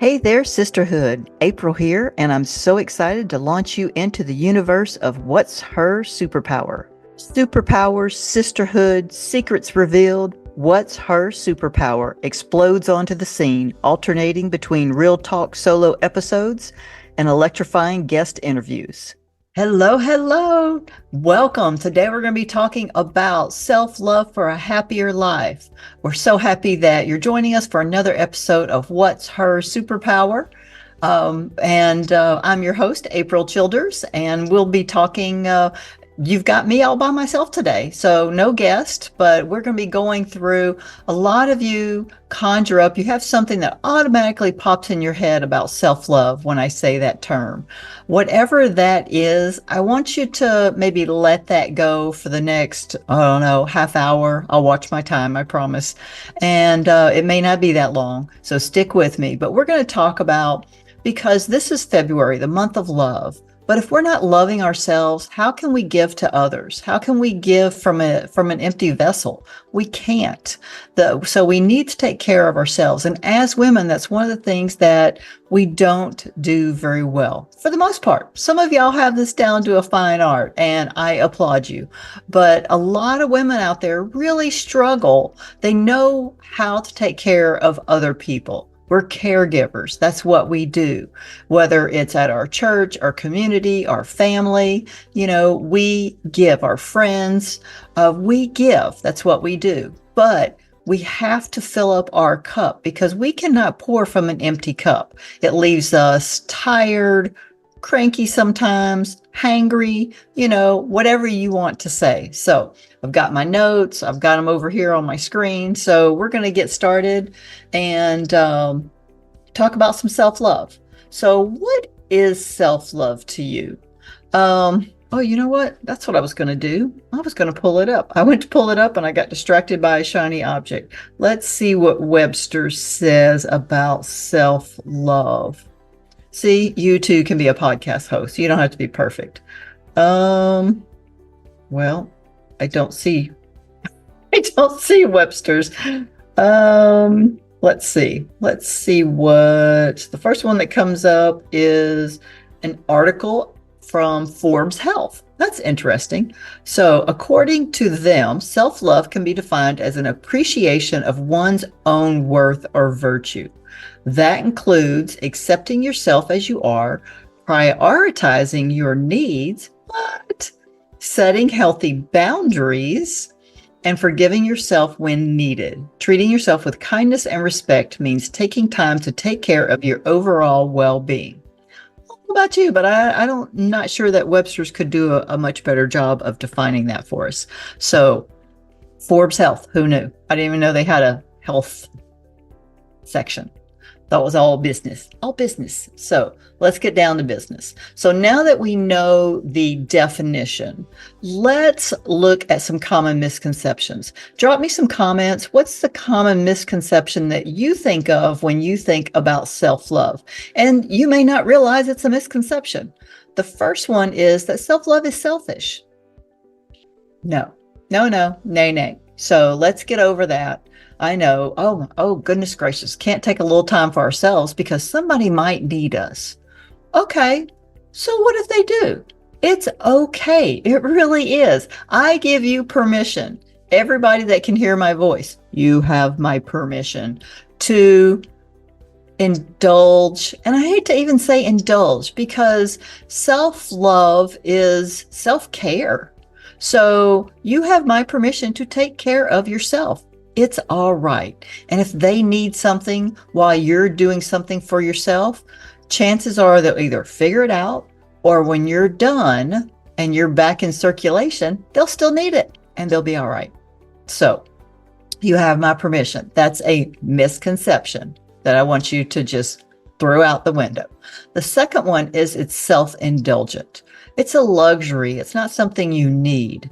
Hey there, sisterhood. April here, and I'm so excited to launch you into the universe of what's her superpower. Superpowers, sisterhood, secrets revealed. What's her superpower explodes onto the scene, alternating between real talk solo episodes and electrifying guest interviews. Hello, hello. Welcome. Today we're going to be talking about self-love for a happier life. We're so happy that you're joining us for another episode of What's Her Superpower. I'm your host, April Childers, and we'll be talking. You've got me all by myself today, so no guest, but we're going to be going through a lot of you conjure up. You have something that automatically pops in your head about self-love when I say that term. Whatever that is, I want you to maybe let that go for the next, I don't know, half hour. I'll watch my time, I promise. And it may not be that long, so stick with me. But we're going to talk about, because this is February, the month of love. But if we're not loving ourselves, how can we give to others? How can we give from an empty vessel? We can't. So we need to take care of ourselves. And as women, that's one of the things that we don't do very well for the most part. Some of y'all have this down to a fine art, and I applaud you. But a lot of women out there really struggle. They know how to take care of other people. We're caregivers. That's what we do, whether it's at our church, our community, our family. We give our friends. We give. That's what we do. But we have to fill up our cup because we cannot pour from an empty cup. It leaves us tired, cranky sometimes, hangry, whatever you want to say. So I've got my notes. I've got them over here on my screen. So we're going to get started and talk about some self-love. So what is self-love to you? Oh, you know what? That's what I was going to do. I was going to pull it up. I went to pull it up and I got distracted by a shiny object. Let's see what Webster says about self-love. See, you too can be a podcast host. You don't have to be perfect. Well, I don't see Webster's. Let's see what the first one that comes up is an article from Forbes Health. That's interesting. So according to them, self-love can be defined as an appreciation of one's own worth or virtue. That includes accepting yourself as you are, prioritizing your needs, but setting healthy boundaries, and forgiving yourself when needed. Treating yourself with kindness and respect means taking time to take care of your overall well-being. I don't know about you, but I'm not sure that Webster's could do a much better job of defining that for us. So Forbes Health, who knew? I didn't even know they had a health section. That was all business. So let's get down to business. So now that we know the definition, let's look at some common misconceptions. Drop me some comments. What's the common misconception that you think of when you think about self-love? And you may not realize it's a misconception. The first one is that self-love is selfish. No. So let's get over that. I know, oh, goodness gracious, can't take a little time for ourselves because somebody might need us. Okay, so what if they do? It's okay. It really is. I give you permission. Everybody that can hear my voice, you have my permission to indulge. And I hate to even say indulge because self-love is self-care. So you have my permission to take care of yourself. It's all right. And if they need something while you're doing something for yourself, chances are they'll either figure it out or when you're done and you're back in circulation, they'll still need it and they'll be all right. So you have my permission. That's a misconception that I want you to just throw out the window. The second one is it's self-indulgent. It's a luxury. It's not something you need,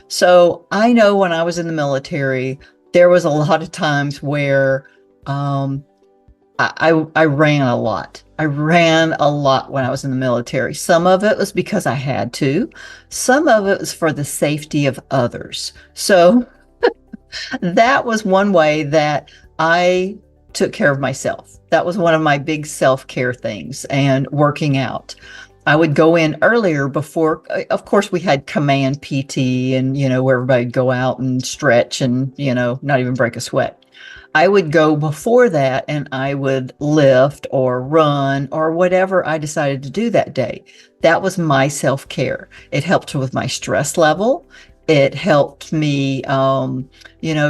So I know when I was in the military, there was a lot of times where I ran a lot. I ran a lot when I was in the military. Some of it was because I had to. Some of it was for the safety of others. So that was one way that I took care of myself. That was one of my big self-care things, and working out. I would go in earlier before, of course, we had command PT and, where everybody'd go out and stretch and, not even break a sweat. I would go before that and I would lift or run or whatever I decided to do that day. That was my self-care. It helped with my stress level. It helped me,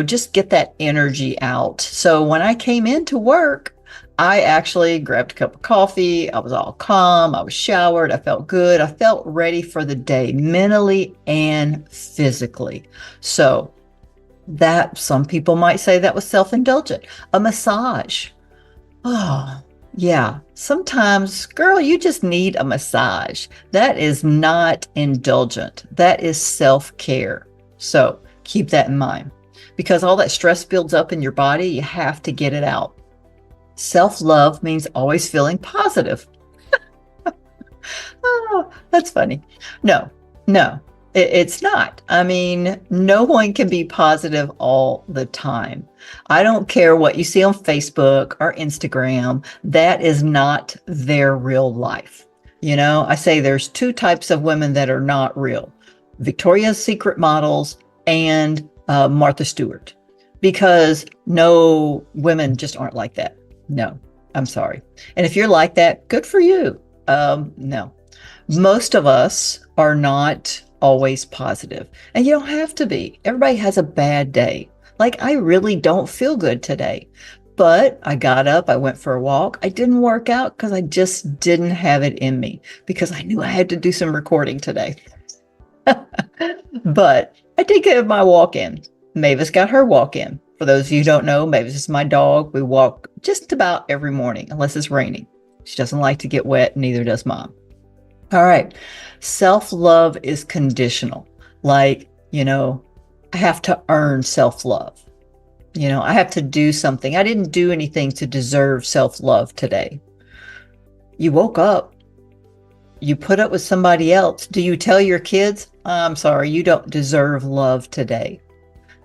just get that energy out. So when I came into work, I actually grabbed a cup of coffee. I was all calm. I was showered. I felt good. I felt ready for the day, mentally and physically. So that, some people might say that was self-indulgent. A massage. Oh, yeah. Sometimes, girl, you just need a massage. That is not indulgent. That is self-care. So keep that in mind, because all that stress builds up in your body. You have to get it out. Self-love means always feeling positive. Oh, that's funny. No, it's not. I mean, no one can be positive all the time. I don't care what you see on Facebook or Instagram. That is not their real life. I say there's two types of women that are not real: Victoria's Secret models and Martha Stewart, because no, women just aren't like that. No, I'm sorry. And if you're like that, good for you. No, most of us are not always positive, and you don't have to be. Everybody has a bad day. Like, I really don't feel good today, but I got up, I went for a walk. I didn't work out because I just didn't have it in me, because I knew I had to do some recording today. But I did get my walk in. Mavis got her walk in. For those of you who don't know, Mavis is my dog. We walk just about every morning, unless it's raining. She doesn't like to get wet, neither does Mom. All right. Self-love is conditional. Like, I have to earn self-love. I have to do something. I didn't do anything to deserve self-love today. You woke up. You put up with somebody else. Do you tell your kids, I'm sorry, you don't deserve love today?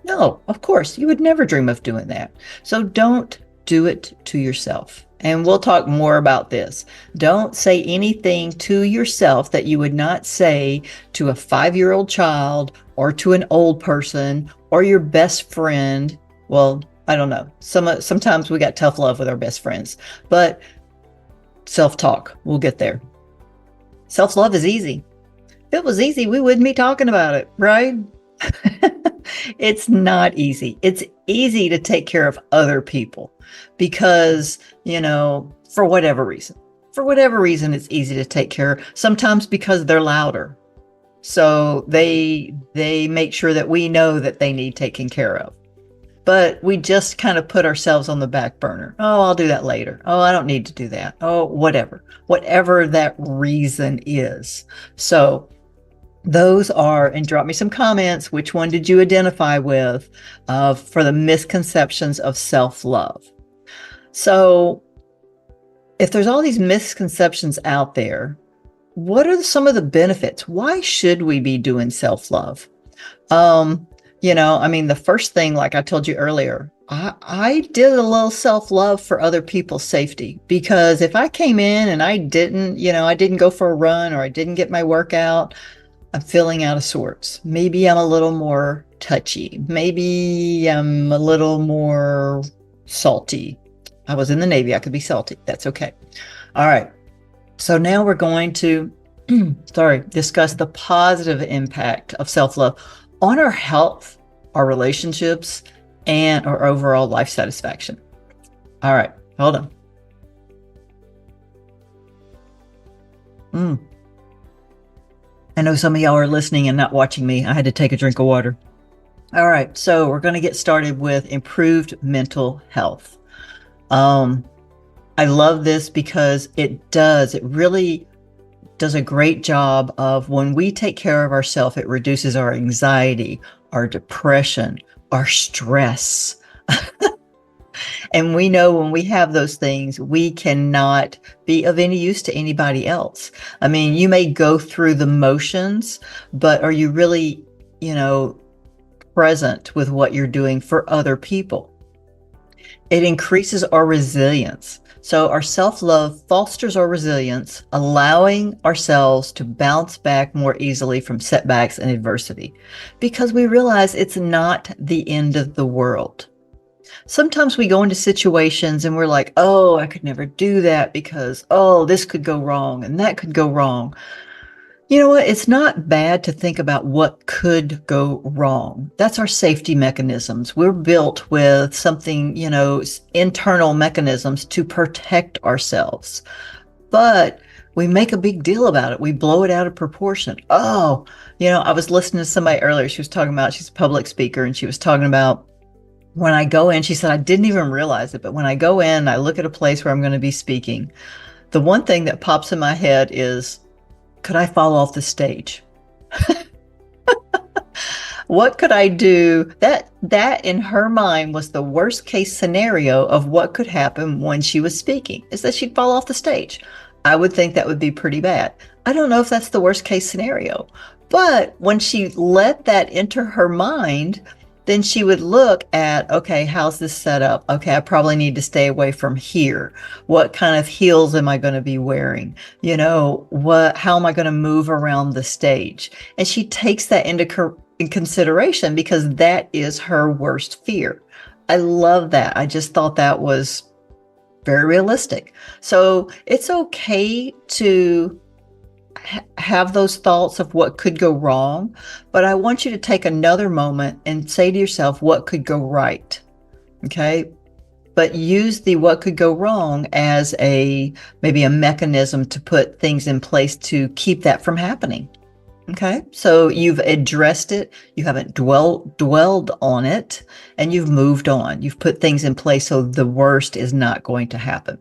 No, of course, you would never dream of doing that. So don't do it to yourself. And we'll talk more about this. Don't say anything to yourself that you would not say to a 5-year-old child or to an old person or your best friend. Well, I don't know. Sometimes we got tough love with our best friends, but self-talk, we'll get there. Self-love is easy. If it was easy, we wouldn't be talking about it, right? It's not easy. It's easy to take care of other people because, for whatever reason, it's easy to take care. Sometimes because they're louder. So they make sure that we know that they need taken care of. But we just kind of put ourselves on the back burner. Oh, I'll do that later. Oh, I don't need to do that. Oh, whatever that reason is. So those are, and drop me some comments. Which one did you identify with for the misconceptions of self-love? So if there's all these misconceptions out there, what are some of the benefits? Why should we be doing self-love? The first thing, like I told you earlier, I did a little self-love for other people's safety, because if I came in and I didn't go for a run or I didn't get my workout, I'm feeling out of sorts. Maybe I'm a little more touchy. Maybe I'm a little more salty. I was in the Navy. I could be salty. That's okay. All right. So now we're going to, discuss the positive impact of self-love on our health, our relationships, and our overall life satisfaction. All right. Hold on. I know some of y'all are listening and not watching me. I had to take a drink of water. All right, so we're going to get started with improved mental health. I love this because it really does a great job of, when we take care of ourselves, it reduces our anxiety, our depression, our stress. And we know when we have those things, we cannot be of any use to anybody else. I mean, you may go through the motions, but are you really, present with what you're doing for other people? It increases our resilience. So our self-love fosters our resilience, allowing ourselves to bounce back more easily from setbacks and adversity, because we realize it's not the end of the world. Sometimes we go into situations and we're like, oh, I could never do that because, oh, this could go wrong and that could go wrong. You know what? It's not bad to think about what could go wrong. That's our safety mechanisms. We're built with something, internal mechanisms to protect ourselves. But we make a big deal about it. We blow it out of proportion. Oh, I was listening to somebody earlier. She was talking about, she's a public speaker, and she was talking about when I go in, she said, I didn't even realize it, but when I go in, I look at a place where I'm going to be speaking. The one thing that pops in my head is, could I fall off the stage? What could I do? That in her mind was the worst case scenario of what could happen when she was speaking, is that she'd fall off the stage. I would think that would be pretty bad. I don't know if that's the worst case scenario, but when she let that enter her mind, then she would look at, okay, how's this set up? Okay, I probably need to stay away from here. What kind of heels am I going to be wearing? How am I going to move around the stage? And she takes that into consideration because that is her worst fear. I love that. I just thought that was very realistic. So it's okay to have those thoughts of what could go wrong, but I want you to take another moment and say to yourself, what could go right? Okay. But use the what could go wrong as maybe a mechanism to put things in place to keep that from happening. Okay. So you've addressed it. You haven't dwelled on it, and you've moved on. You've put things in place so the worst is not going to happen.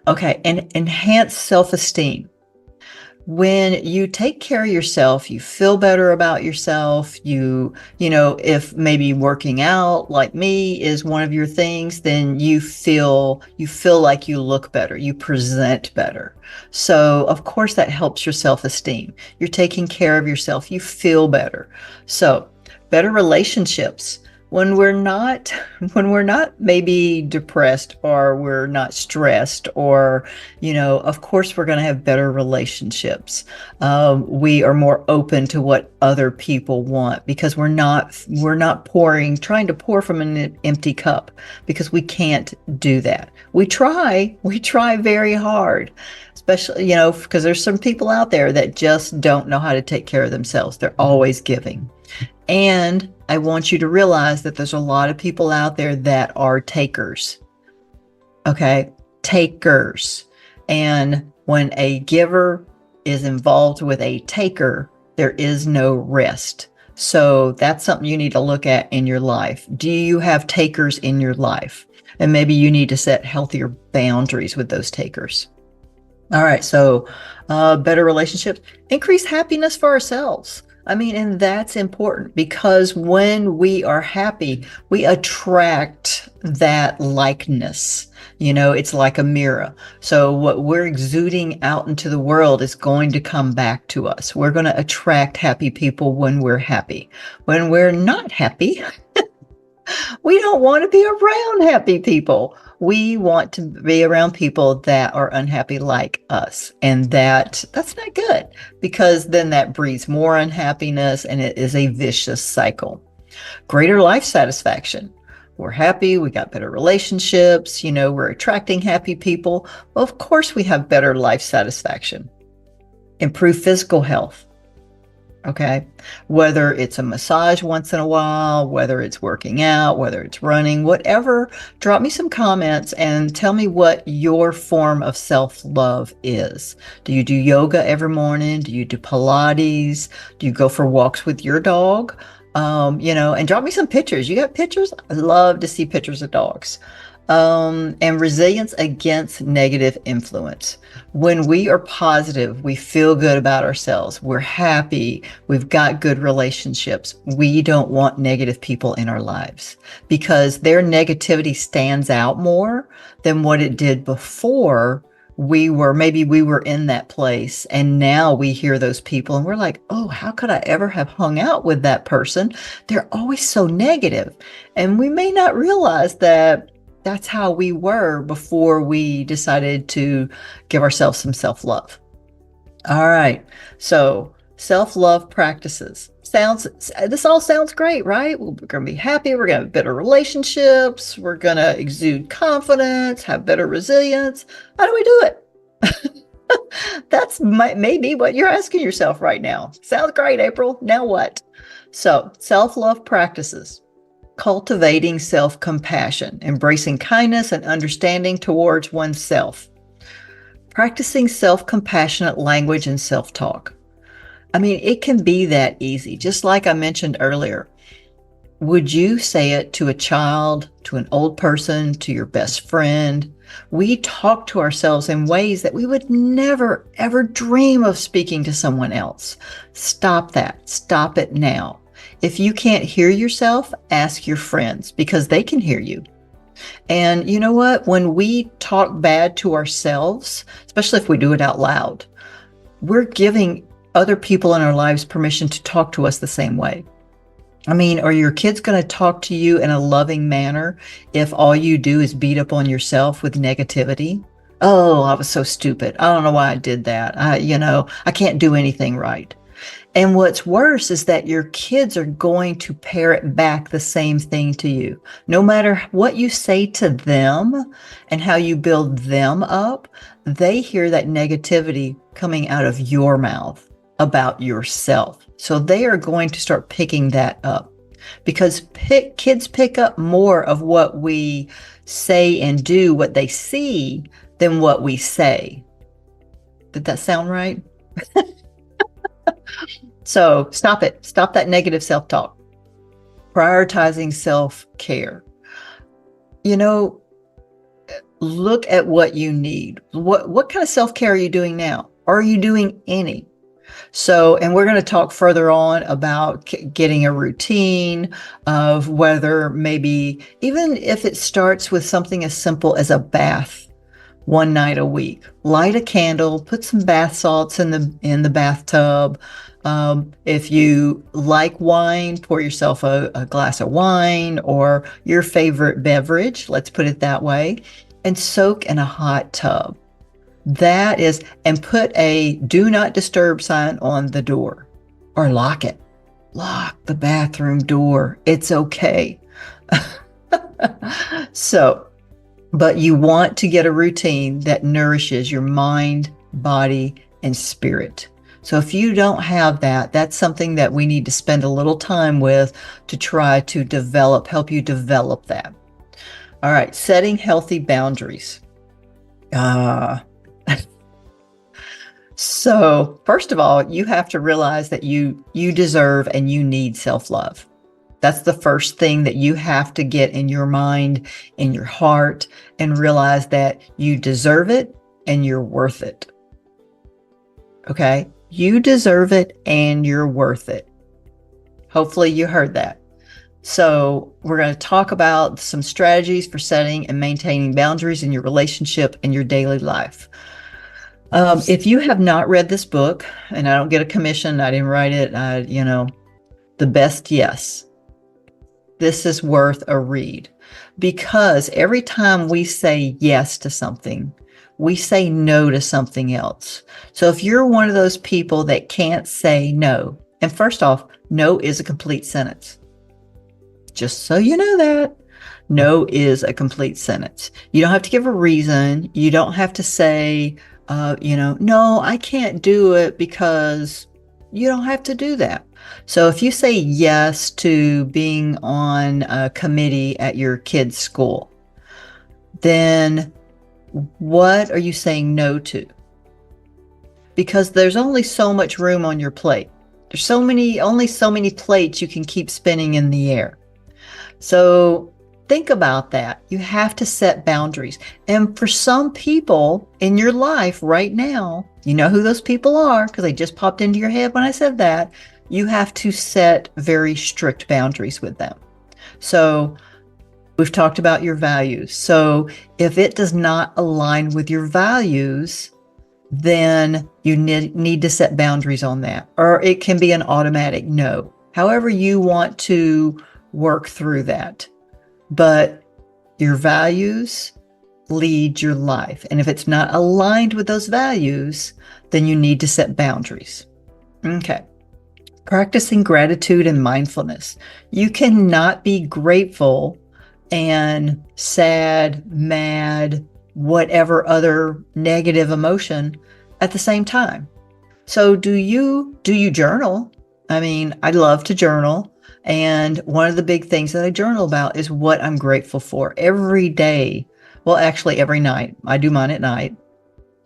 Okay. And enhance self-esteem. When you take care of yourself, you feel better about yourself. If maybe working out like me is one of your things, then you feel like you look better, you present better. So of course that helps your self-esteem. You're taking care of yourself, you feel better. So better relationships. When we're not maybe depressed, or we're not stressed, or, of course we're going to have better relationships. We are more open to what other people want, because we're not trying to pour from an empty cup, because we can't do that. We try very hard, especially, because there's some people out there that just don't know how to take care of themselves. They're always giving. And I want you to realize that there's a lot of people out there that are takers. Okay, takers. And when a giver is involved with a taker, there is no rest. So that's something you need to look at in your life. Do you have takers in your life? And maybe you need to set healthier boundaries with those takers. All right, so better relationships, increase happiness for ourselves. And that's important, because when we are happy, we attract that likeness. It's like a mirror. So what we're exuding out into the world is going to come back to us. We're going to attract happy people when we're happy. When we're not happy, we don't want to be around happy people. We want to be around people that are unhappy like us. And that's not good, because then that breeds more unhappiness, and it is a vicious cycle. Greater life satisfaction. We're happy. We got better relationships. We're attracting happy people. Well, of course we have better life satisfaction. Improve physical health. Okay, whether it's a massage once in a while, whether it's working out, whether it's running, whatever, drop me some comments and tell me what your form of self-love is. Do you do yoga every morning? Do you do Pilates? Do you go for walks with your dog? And drop me some pictures. You got pictures? I love to see pictures of dogs. And resilience against negative influence. When we are positive, we feel good about ourselves. We're happy. We've got good relationships. We don't want negative people in our lives, because their negativity stands out more than what it did before maybe we were in that place, and now we hear those people and we're like, oh, how could I ever have hung out with that person? They're always so negative. And we may not realize that that's how we were before we decided to give ourselves some self-love. All right. So self-love practices. This all sounds great, right? We're going to be happy. We're going to have better relationships. We're going to exude confidence, have better resilience. How do we do it? That's maybe what you're asking yourself right now. Sounds great, April. Now what? So self-love practices. Cultivating self-compassion, embracing kindness and understanding towards oneself. Practicing self-compassionate language and self-talk. I mean, it can be that easy. Just like I mentioned earlier, would you say it to a child, to an old person, to your best friend? We talk to ourselves in ways that we would never, ever dream of speaking to someone else. Stop that. Stop it now. If you can't hear yourself, ask your friends because they can hear you. And you know what? When we talk bad to ourselves, especially if we do it out loud, we're giving other people in our lives permission to talk to us the same way. I mean, are your kids going to talk to you in a loving manner if all you do is beat up on yourself with negativity? Oh, I was so stupid. I don't know why I did that. I can't do anything right. And what's worse is that your kids are going to parrot back the same thing to you. No matter what you say to them and how you build them up, they hear that negativity coming out of your mouth about yourself. So they are going to start picking that up because kids pick up more of what we say and do, what they see, than what we say. Did that sound right? So stop it. Stop that negative self-talk. Prioritizing self-care. Look at what you need. What kind of self-care are you doing now? Are you doing any? So, and we're going to talk further on about getting a routine of whether maybe, even if it starts with something as simple as a bath one night a week, light a candle, put some bath salts in the bathtub. If you like wine, pour yourself a glass of wine or your favorite beverage, let's put it that way, and soak in a hot tub. And put a do not disturb sign on the door or lock it. Lock the bathroom door. It's okay. But you want to get a routine that nourishes your mind, body, and spirit. So if you don't have that, that's something that we need to spend a little time with to try to help you develop that. All right, setting healthy boundaries. So first of all, you have to realize that you deserve and you need self-love. That's the first thing that you have to get in your mind, in your heart, and realize that you deserve it and you're worth it. Okay? You deserve it and you're worth it. Hopefully you heard that. So we're going to talk about some strategies for setting and maintaining boundaries in your relationship and your daily life. If you have not read this book, and I don't get a commission, I didn't write it, The Best Yes. This is worth a read because every time we say yes to something, we say no to something else. So if you're one of those people that can't say no, and first off, no is a complete sentence. Just so you know that. No is a complete sentence. You don't have to give a reason. You don't have to say, no, I can't do it, because you don't have to do that. So if you say yes to being on a committee at your kid's school, then what are you saying no to? Because there's only so much room on your plate. There's only so many plates you can keep spinning in the air. So think about that. You have to set boundaries. And for some people in your life right now, you know who those people are because they just popped into your head when I said that. You have to set very strict boundaries with them. So We've talked about your values. So if it does not align with your values, then you need to set boundaries on that. Or it can be an automatic no. However you want to work through that. But your values lead your life. And if it's not aligned with those values, then you need to set boundaries. Okay. Practicing gratitude and mindfulness. You cannot be grateful and sad, mad, whatever other negative emotion at the same time. So do you journal? I mean, I love to journal. And one of the big things that I journal about is what I'm grateful for every day. Well, actually every night. I do mine at night.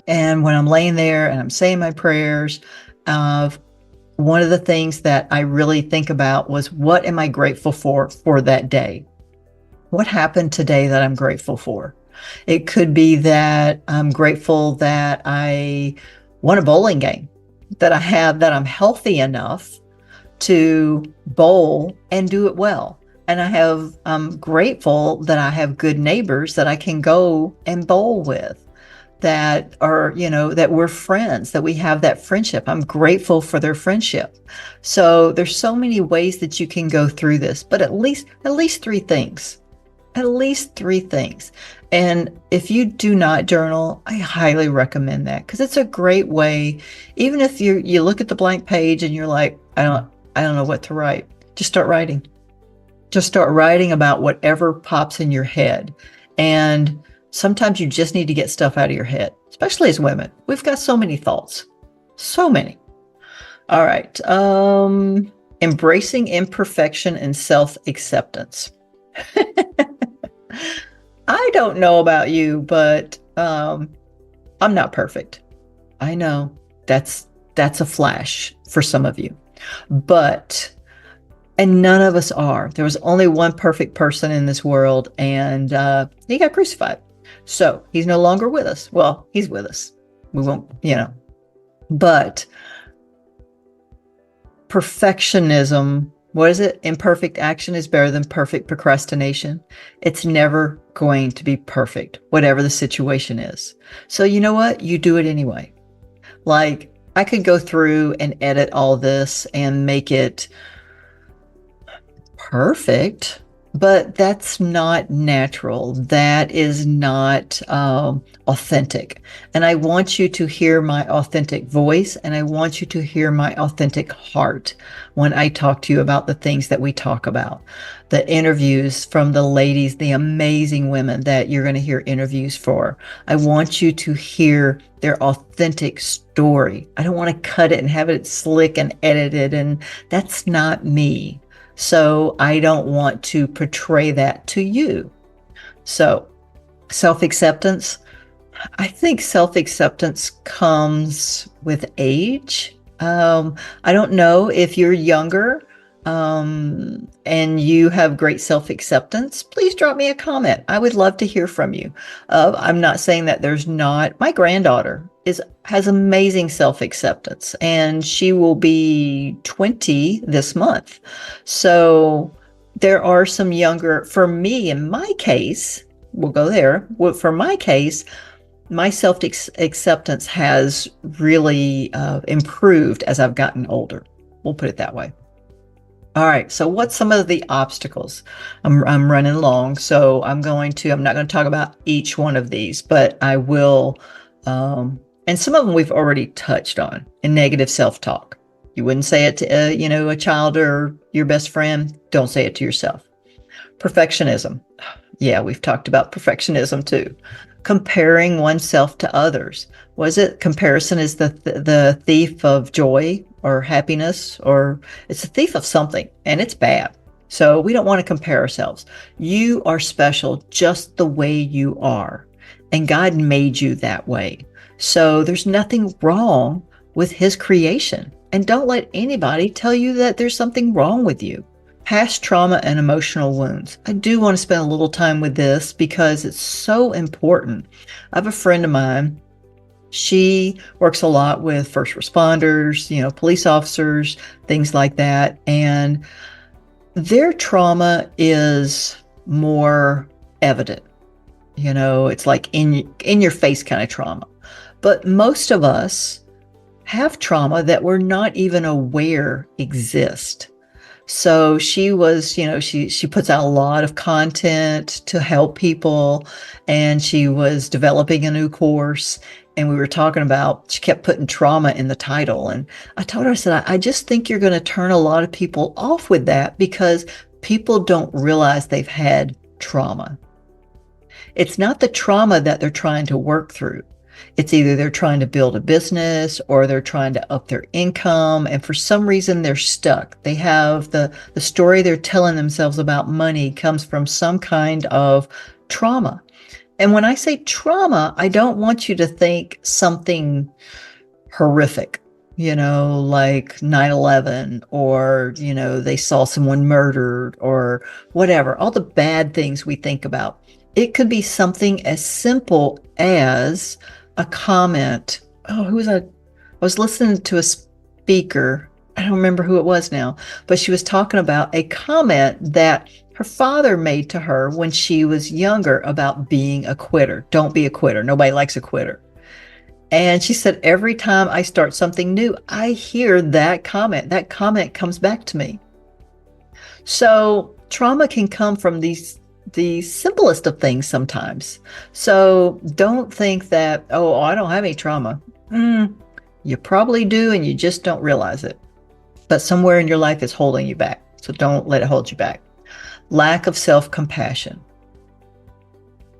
And when I'm laying there and I'm saying my prayers, one of the things that I really think about was, what am I grateful for that day? What happened today that I'm grateful for? It could be that I'm grateful that I won a bowling game, that I'm healthy enough to bowl and do it well. And I'm grateful that I have good neighbors that I can go and bowl with, that are, that we're friends, that we have that friendship. I'm grateful for their friendship. So there's so many ways that you can go through this, but at least three things. At least three things. And if you do not journal, I highly recommend that, because it's a great way. Even if you look at the blank page and you're like, I don't know what to write. Just start writing. Just start writing about whatever pops in your head. And sometimes you just need to get stuff out of your head, especially as women. We've got so many thoughts. So many. All right. Embracing imperfection and self-acceptance. I don't know about you, but I'm not perfect. I know that's a flash for some of you, and none of us are. There was only one perfect person in this world, and he got crucified. So he's no longer with us. Well, he's with us. We won't, but perfectionism, what is it? Imperfect action is better than perfect procrastination. It's never going to be perfect, whatever the situation is. So you know what? You do it anyway. Like, I could go through and edit all this and make it perfect, but that's not natural. That is not authentic. And I want you to hear my authentic voice, and I want you to hear my authentic heart when I talk to you about the things that we talk about. The interviews from the ladies, the amazing women that you're going to hear interviews for. I want you to hear their authentic story. I don't want to cut it and have it slick and edited, and that's not me. So I don't want to portray that to you. So self-acceptance, I think self-acceptance comes with age. I don't know if you're younger and you have great self-acceptance, please drop me a comment. I would love to hear from you. I'm not saying that there's not. My granddaughter has amazing self-acceptance, and she will be 20 this month. So there are some younger, for me, in my case, we'll go there. For my case, my self-acceptance has really improved as I've gotten older. We'll put it that way. All right. So what's some of the obstacles? I'm running long, so I'm not going to talk about each one of these, but I will, and some of them we've already touched on. In negative self-talk. You wouldn't say it to, a child or your best friend. Don't say it to yourself. Perfectionism. Yeah, we've talked about perfectionism too. Comparing oneself to others. Was it comparison is the thief of joy or happiness, or it's a thief of something, and it's bad. So we don't want to compare ourselves. You are special just the way you are, and God made you that way. So there's nothing wrong with his creation, and don't let anybody tell you that there's something wrong with you. Past trauma and emotional wounds. I do want to spend a little time with this because it's so important. I have a friend of mine. She works a lot with first responders, police officers, things like that. And their trauma is more evident. It's like in your face kind of trauma. But most of us have trauma that we're not even aware exist. So she was, she puts out a lot of content to help people, and she was developing a new course. And we were talking about, she kept putting trauma in the title. And I told her, I said, I just think you're going to turn a lot of people off with that because people don't realize they've had trauma. It's not the trauma that they're trying to work through. It's either they're trying to build a business or they're trying to up their income. And for some reason, they're stuck. They have the story they're telling themselves about money comes from some kind of trauma. And when I say trauma, I don't want you to think something horrific, like 9/11, or, they saw someone murdered or whatever, all the bad things we think about. It could be something as simple as a comment. Oh, I was listening to a speaker. I don't remember who it was now, but she was talking about a comment that her father made to her when she was younger about being a quitter. Don't be a quitter. Nobody likes a quitter. And she said, every time I start something new, I hear that comment. That comment comes back to me. So trauma can come from the simplest of things sometimes. So don't think that, oh, I don't have any trauma. You probably do, and you just don't realize it. But somewhere in your life is holding you back. So don't let it hold you back. Lack of self-compassion.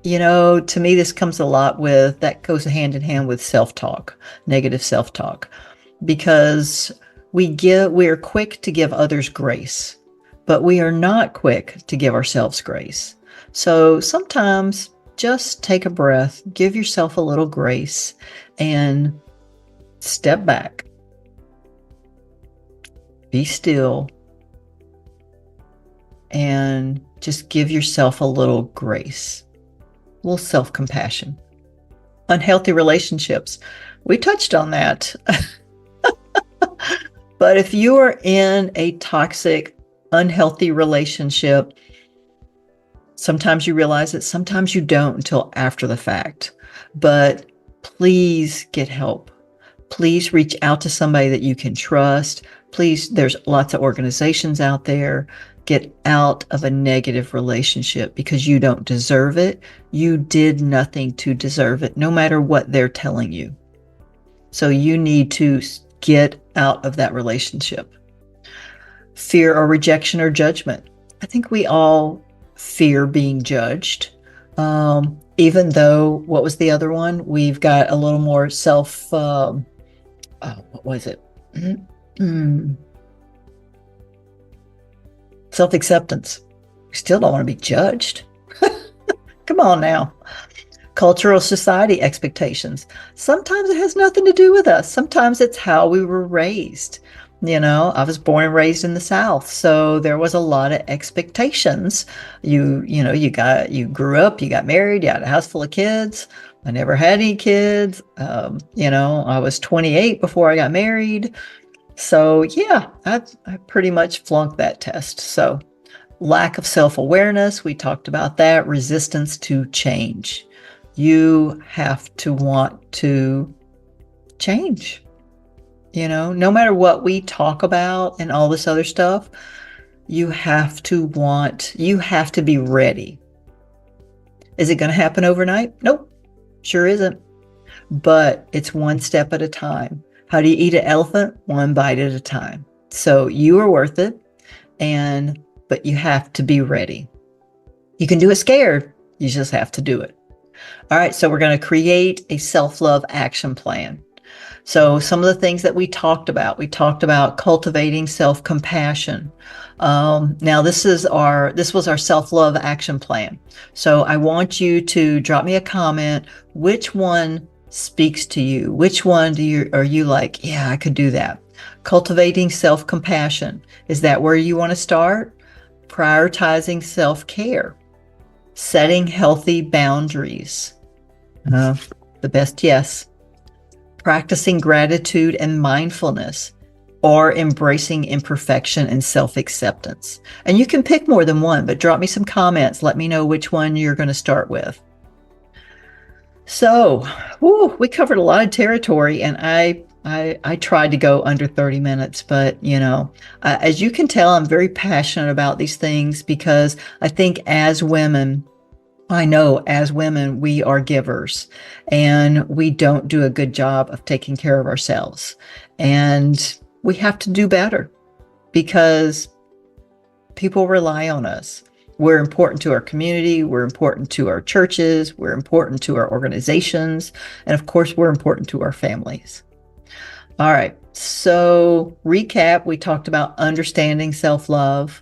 To me, this comes a lot with, that goes hand in hand with self-talk, negative self-talk, because we are quick to give others grace, but we are not quick to give ourselves grace. So sometimes just take a breath, give yourself a little grace, and step back. Be still and just give yourself a little grace, a little self-compassion. Unhealthy relationships. We touched on that. But if you are in a toxic, unhealthy relationship, sometimes you realize it, sometimes you don't until after the fact. But please get help. Please reach out to somebody that you can trust. Please, there's lots of organizations out there. Get out of a negative relationship because you don't deserve it. You did nothing to deserve it, no matter what they're telling you. So you need to get out of that relationship. Fear or rejection or judgment. I think we all fear being judged. Even though, what was the other one? We've got a little more what was it? Self-acceptance. We still don't want to be judged. Come on now. Cultural society expectations. Sometimes it has nothing to do with us. Sometimes it's how we were raised. I was born and raised in the South, so there was a lot of expectations. You grew up, you got married, you had a house full of kids. I never had any kids. I was 28 before I got married. So yeah, I pretty much flunked that test. So lack of self-awareness, we talked about that. Resistance to change. You have to want to change. No matter what we talk about and all this other stuff, you have to be ready. Is it going to happen overnight? Nope, sure isn't. But it's one step at a time. How do you eat an elephant? One bite at a time. So you are worth it, but you have to be ready. You can do it scared. You just have to do it. All right, so we're going to create a self-love action plan. So some of the things that we talked about cultivating self-compassion. Now this was our self-love action plan. So I want you to drop me a comment. Which one speaks to you? Which one are you like, yeah, I could do that? Cultivating self-compassion. Is that where you want to start? Prioritizing self-care. Setting healthy boundaries. The best yes. Practicing gratitude and mindfulness. or embracing imperfection and self-acceptance? And you can pick more than one, but drop me some comments. Let me know which one you're going to start with. So, we covered a lot of territory, and I tried to go under 30 minutes, but as you can tell, I'm very passionate about these things because I think I know as women, we are givers and we don't do a good job of taking care of ourselves. And we have to do better because people rely on us. We're important to our community. We're important to our churches. We're important to our organizations. And of course, we're important to our families. All right. So recap, we talked about understanding self-love,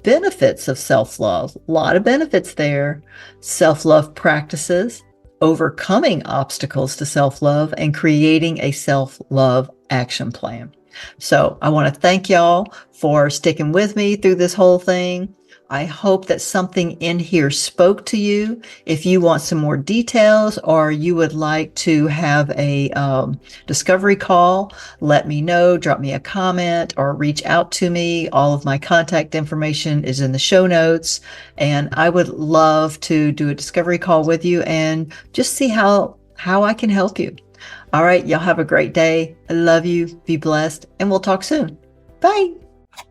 benefits of self-love, a lot of benefits there, self-love practices, overcoming obstacles to self-love, and creating a self-love action plan. So I want to thank y'all for sticking with me through this whole thing. I hope that something in here spoke to you. If you want some more details or you would like to have a discovery call, let me know, drop me a comment or reach out to me. All of my contact information is in the show notes, and I would love to do a discovery call with you and just see how I can help you. All right, y'all have a great day. I love you. Be blessed, and we'll talk soon. Bye.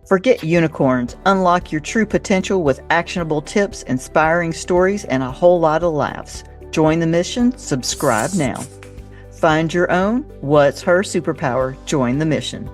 Forget unicorns. Unlock your true potential with actionable tips, inspiring stories, and a whole lot of laughs. Join the mission. Subscribe now. Find your own What's Her Superpower? Join the mission.